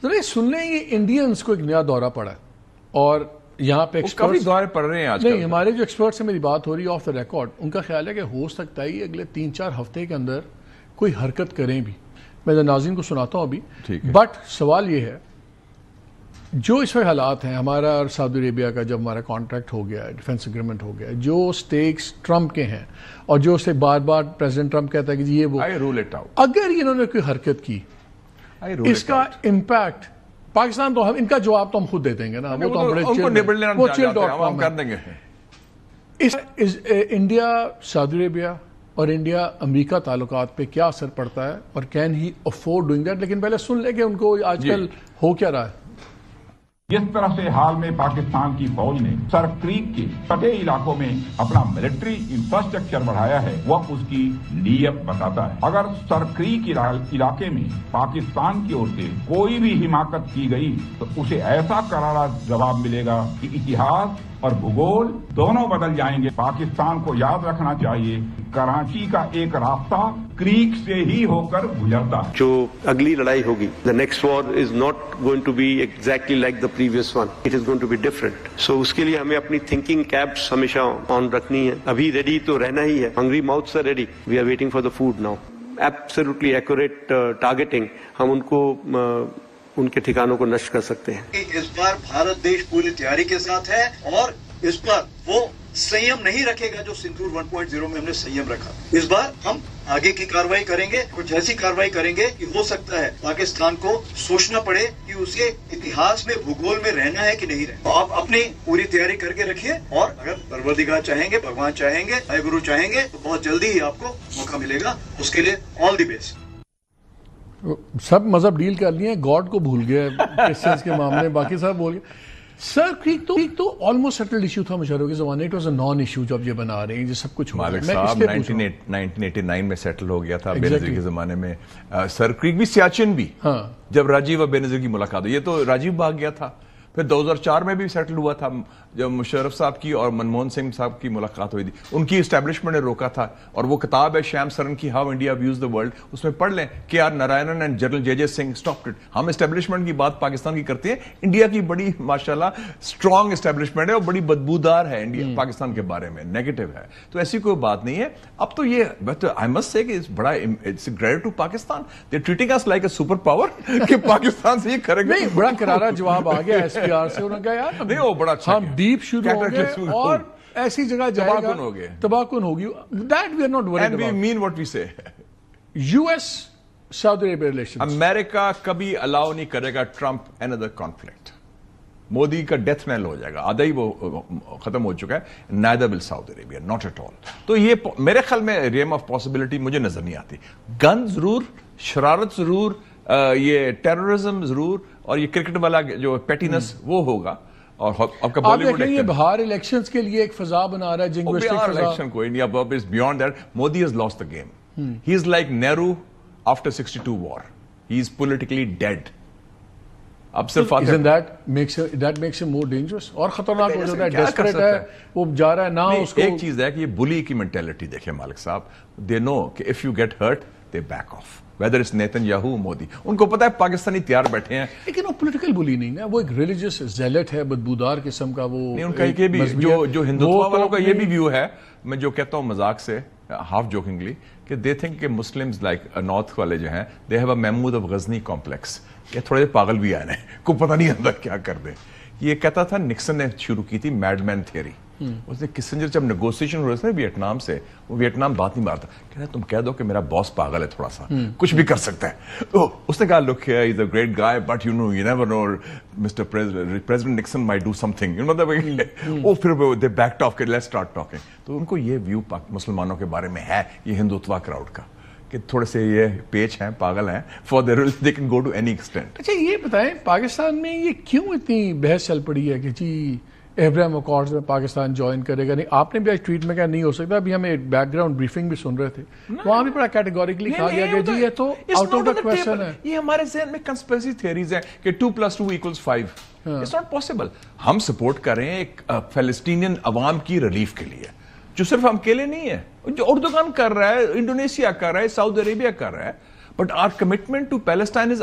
ذرا سن لیں یہ انڈینز کو ایک نیا دورہ پڑا ہے اور یہاں پہ کافی دورے پڑ رہے ہیں آج کل. نہیں ہمارے جو ایکسپرٹ سے میری بات ہو رہی ہے آف دا ریکارڈ ان کا خیال ہے کہ ہو سکتا ہے اگلے 3-4 ہفتے کے اندر کوئی حرکت کریں بھی. میں ناظرین کو سناتا ہوں ابھی. بٹ سوال یہ ہے جو اس وقت حالات ہیں ہمارا اور سعودی عربیہ کا جب ہمارا کانٹریکٹ ہو گیا ہے ڈیفنس اگریمنٹ ہو گیا ہے جو سٹیکس ٹرمپ کے ہیں اور جو اسے بار بار پریزیڈنٹ ٹرمپ کہتا ہے کہ یہ وہ اگر انہوں نے کوئی حرکت کی اس کا امپیکٹ پاکستان تو ان کا جواب تو ہم خود دے دیں گے نا وہ تو ہم کر دیں گے. انڈیا سعودی عربیہ اور انڈیا امریکہ تعلقات پہ کیا اثر پڑتا ہے اور can he afford doing that. لیکن پہلے سن لیں کہ ان کو آج کل ہو کیا رہا ہے. جس طرح سے حال میں پاکستان کی فوج نے سر کریک کے تٹے علاقوں میں اپنا ملٹری انفراسٹرکچر بڑھایا ہے وہ اس کی نیت بتاتا ہے. اگر سر کریک علاقے میں پاکستان کی اور سے کوئی بھی حماقت کی گئی تو اسے ایسا کرارا جواب ملے گا کہ اتہاس اور بھگول دونوں بدل جائیں گے. پاکستان کو یاد رکھنا چاہیے کراچی کا ایک راستہ کریک سے ہی ہو کر گزرتا ہے. جو اگلی لڑائی ہوگی the next war is not going to be exactly like the previous one. It is going to be different. So اس کے لیے ہمیں اپنی thinking caps ہمیشہ on رکھنی ہے. ابھی ریڈی تو رہنا ہی ہے. Hungry mouths are ready. We are waiting for the food now. Absolutely accurate targeting. ہم ان کو ان کے ٹھکانوں کو نشٹ کر سکتے ہیں. اس بار بھارت دیش پوری تیاری کے ساتھ ہے اور اس پر وہ سیم نہیں رکھے گا جو سندور 1.0 میں ہم نے سیم رکھا. اس بار ہم آگے کی کاروائی کریں گے کچھ ایسی کاروائی کریں گے کہ ہو سکتا ہے پاکستان کو سوچنا پڑے کہ اسے اتہاس میں بھگول میں رہنا ہے کہ نہیں رہنا. تو آپ اپنی پوری تیاری کر کے رکھیے اور اگر پروردگار چاہیں گے بھگوان چاہیں گے اے گرو چاہیں گے تو بہت جلدی ہی آپ کو موقع ملے گا. اس کے لیے آل دی بیسٹ. سب مذہب ڈیل کر لیے گاڈ کو بھول گئے کرسچنز کے معاملے باقی سب بھول گئے. سر کریک تو آلموسٹ سیٹلڈ ایشو تھا مشرف کے زمانے. It was a naan issue جب یہ بنا رہے ہیں یہ سب کچھ. مالک صاحب 1989 میں سیٹل ہو گیا تھا بے نظیر کے زمانے میں. سر کریک بھی سیاچن بھی جب راجیو اور بے نظیر کی ملاقات ہوئی. یہ تو راجیو بھاگ گیا تھا. پھر 2004 میں بھی سیٹل ہوا تھا جب مشرف صاحب کی اور منموہن سنگھ صاحب کی ملاقات ہوئی تھی. ان کی اسٹیبلشمنٹ نے روکا تھا اور وہ کتاب ہے شیام سرن کی how India views the world. اس میں پڑھ لیں کہ R Narayanan and general J J Singh stopped it. ہم اسٹیبلشمنٹ کی بات پاکستان کی کرتے ہیں. انڈیا کی بڑی ماشاءاللہ اسٹرانگ اسٹیبلشمنٹ ہے اور بڑی بدبودار ہے انڈیا پاکستان کے بارے میں نیگیٹو ہے. تو ایسی کوئی بات نہیں ہے. اب تو یہ آئی مسٹ سے کہ بڑا it's great to Pakistan. They treating us like a super power کہ پاکستان سے یہ کرے گا. نہیں بڑا کرارا جواب آ گیا ایس پی آر سے. انہوں نے کہا یار نہیں وہ بڑا اچھا ہم ڈیپ شروع ہو گئے اور ایسی جگہ جائے گا تباکن ہوگی. That we are not worried about. And we mean what we say. US Saudi Arabia relations. امریکہ کبھی الاؤ نہیں کرے گا ٹرمپ another conflict. مودی کا ڈیتھ نیل ہو جائے گا. آدھا ہی وہ ختم ہو چکا ہے. neither will Saudi Arabia, not at all. تو یہ میرے خیال میں ریم آف پاسبلٹی مجھے نظر نہیں آتی. گن ضرور, شرارت ضرور, یہ ٹیررزم ضرور اور یہ کرکٹ والا جو پیٹینس وہ ہوگا. اور آپ کا بالی ووڈ یہ بہار الیکشنز کے لیے ایک فضا بنا رہا ہے جنگوسٹک فضا. الیکشن کوئی نہیں. اب is beyond that. Modi has lost the game. He is like Nehru after 62 war. He is politically dead. اب صرف that makes him more dangerous اور خطرناک ہو جاتا ہے. ڈیسپریٹ ہے وہ جا رہا ہے نا. اس کو ایک چیز ہے کہ یہ بلی کی مینٹیلٹی دیکھیں مالک صاحب. دے نو کہ if you get hurt they back off. whether it's Netanyahu Modi. ان کو پتا ہے پاکستانی تیار بیٹھے ہیں. لیکن وہ پولیٹیکل بلی نہیں ہے. وہ ایک ریلیجس زیلٹ ہے بدبودار قسم کا. وہ ان کا یہ بھی جو ہندوتوا والوں کا یہ بھی ویو ہے. میں جو کہتا ہوں مذاق سے ہاف جوکنگلی کہ دے تھنک کہ مسلمز لائک نارتھ والے جو ہیں they have a Mahmud of Ghazni complex. یہ تھوڑے پاگل بھی آئے ہیں کو پتہ نہیں اندر کیا کر دیں. یہ کہتا تھا نکسن نے شروع کی تھی میڈ مین تھیوری. اس نے کسنجر جب نیگوسیشن ہو رہے تھے ویتنام سے وہ ویتنام بات نہیں مارتا. کہہ رہا تم کہہ دو کہ میرا باس پاگل ہے تھوڑا سا کچھ بھی کر سکتا ہے. تو اس نے کہا look here he is a great guy but you know you never know mister president Nixon might do something. مطلب وہ پھر دے بیکڈ آف کہ لیٹس اسٹارٹ ٹاکنگ. تو ان کو یہ ویو مسلمانوں کے بارے میں ہے یہ ہندوتوا کراؤڈ کا کہ تھوڑے سے یہ پیچ ہیں پاگل ہیں for there they can go to any extent. اچھا یہ بتائیں پاکستان میں یہ کیوں اتنی بحث چل پڑی ہے کہ جی ابراہیم اکارڈز میں پاکستان جوائن کرے گا. نہیں آپ نے بھی آج ٹویٹ میں کہا نہیں ہو سکتا. ابھی ہمیں بیک گراؤنڈ بریفنگ بھی سن رہے تھے وہاں بھی بڑا کیٹیگوریکلی کہا گیا کہ جی یہ تو آؤٹ آف دا کوسچن ہے. یہ ہمارے ذہن میں کنسپریسی تھیوریز ہیں کہ 2+2=5. It's not possible. ہم سپورٹ کر رہے ہیں ایک فلسطینین عوام کی ریلیف کے لیے جو صرف ہم اکیلے نہیں ہے. جو اردوغان کر رہا ہے, انڈونیشیا کر رہا ہے, سعودی عربیہ کر رہا ہے. But our commitment to Palestine is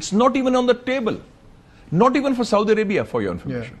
It's not even on the table. Not even for Saudi Arabia, for your information.